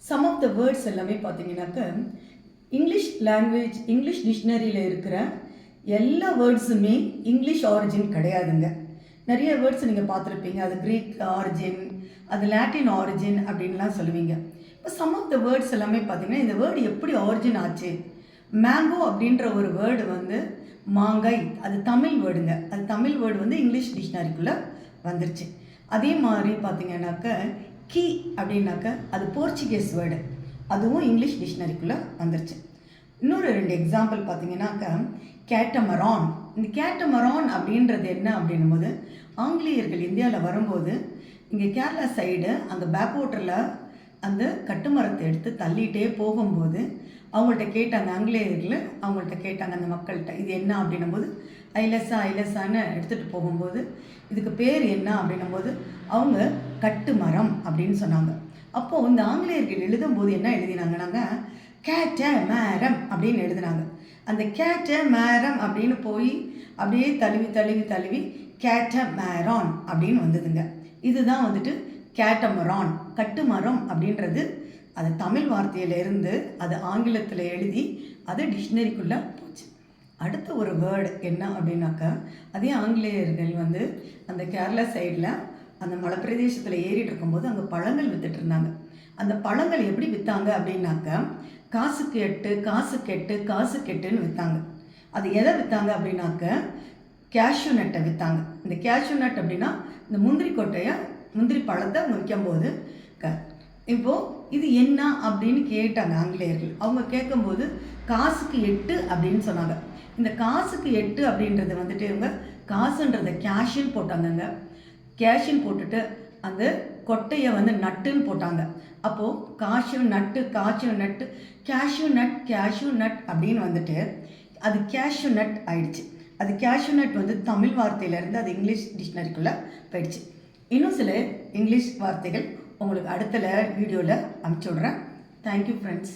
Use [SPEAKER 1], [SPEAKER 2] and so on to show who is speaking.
[SPEAKER 1] Some of the words எல்லாமே பார்த்தீங்கன்னாக்க English language English டிக்ஷனரியில் இருக்கிற எல்லா வேர்ட்ஸுமே இங்கிலீஷ் ஆரிஜின் கிடையாதுங்க. நிறைய வேர்ட்ஸ் நீங்கள் பார்த்துருப்பீங்க, அது க்ரீக் ஆரிஜின், அது லாட்டின் ஆரிஜின் அப்படின்லாம் சொல்லுவீங்க. இப்போ சம் ஆஃப் த வேர்ட்ஸ் எல்லாமே பார்த்தீங்கன்னா இந்த வேர்டு எப்படி ஆரிஜின் ஆச்சு. மேங்கோ அப்படின்ற ஒரு வேர்டு வந்து மாங்காய், அது தமிழ் வேர்டுங்க. அது தமிழ் வேர்டு வந்து இங்கிலீஷ் டிக்ஷனரிக்குள்ளே வந்துருச்சு. அதே மாதிரி பார்த்தீங்கன்னாக்க கீ அப்படின்னாக்க அது போர்ச்சுகீஸ் வேர்டு, அதுவும் இங்கிலீஷ் டிக்ஷனரிக்குள்ளே வந்துருச்சு. இன்னொரு 2 எக்ஸாம்பிள் பார்த்தீங்கன்னாக்க கேட்டமரான். இந்த கேட்டமரான் அப்படின்றது என்ன அப்படின்னும் போது, ஆங்கிலேயர்கள் இந்தியாவில் வரும்போது இங்கே கேரளா சைடு அந்த பேக் வாட்டரில் அந்த கட்டுமரத்தை எடுத்து தள்ளிகிட்டே போகும்போது அவங்கள்ட்ட கேட்டாங்க, ஆங்கிலேயர்கள் அவங்கள்ட்ட கேட்டாங்க அந்த மக்கள்கிட்ட, இது என்ன அப்படின்னும் போது ஐலசான்னு எடுத்துகிட்டு போகும்போது இதுக்கு பேர் என்ன அப்படின்னும் போது அவங்க கட்டுமரம் அப்படின்னு சொன்னாங்க. அப்போது இந்த ஆங்கிலேயர்கள் எழுதும்போது என்ன எழுதினாங்கன்னாங்க கேட்ட மேரம் அப்படின்னு எழுதினாங்க. அந்த கேட்ட மேரம் அப்படின்னு போய் அப்படியே தழுவி கேட்ட மேரான் அப்படின்னு வந்ததுங்க. இதுதான் வந்துட்டு கேட்டமரான், கட்டுமரம் அப்படின்றது. அது தமிழ் வார்த்தையிலிருந்து அது ஆங்கிலத்தில் எழுதி அது டிக்ஷனரிக்குள்ளே போச்சு. அடுத்த ஒரு வேர்டு என்ன அப்படின்னாக்கா, அதே ஆங்கிலேயர்கள் வந்து அந்த கேரளா சைடில் அந்த மலைப்பிரதேசத்தில் ஏறிட்டு இருக்கும்போது அங்கே பழங்கள் விற்றுட்டு இருந்தாங்க. அந்த பழங்கள் எப்படி விற்றாங்க அப்படின்னாக்கா, காசுக்கு 8 காசுக்கு 8 விற்றாங்க. அது எதை விற்றாங்க அப்படின்னாக்க கேஷ்யூ நட்டை விற்றாங்க. இந்த கேஷ்யூ நட் அப்படின்னா இந்த முந்திரி பழத்தை அவங்க விற்கும்போது இப்போது இது என்ன அப்படின்னு கேட்டாங்க ஆங்கிலேயர்கள். அவங்க கேட்கும்போது காசுக்கு 8 அப்படின்னு சொன்னாங்க. இந்த காசுக்கு 8 அப்படின்றது வந்துட்டு இவங்க காசுன்றதை கேஷின்னு போட்டாங்கங்க. கேஷின்னு போட்டுட்டு அந்த கொட்டையை வந்து நட்டுன்னு போட்டாங்க. அப்போது கேஷ்யூ நட் அப்படின்னு வந்துட்டு அது கேஷ்யூ நட் ஆயிடுச்சு. அது கேஷ்யூ நட் வந்து தமிழ் வார்த்தையிலேருந்து அது இங்கிலீஷ் டிக்ஷனரிக்குள்ளே போயிடுச்சு. இன்னும் சில இங்கிலீஷ் வார்த்தைகள் உங்களுக்கு அடுத்த வீடியோவில் அனுப்பிச்சி விட்றேன். Thank you friends.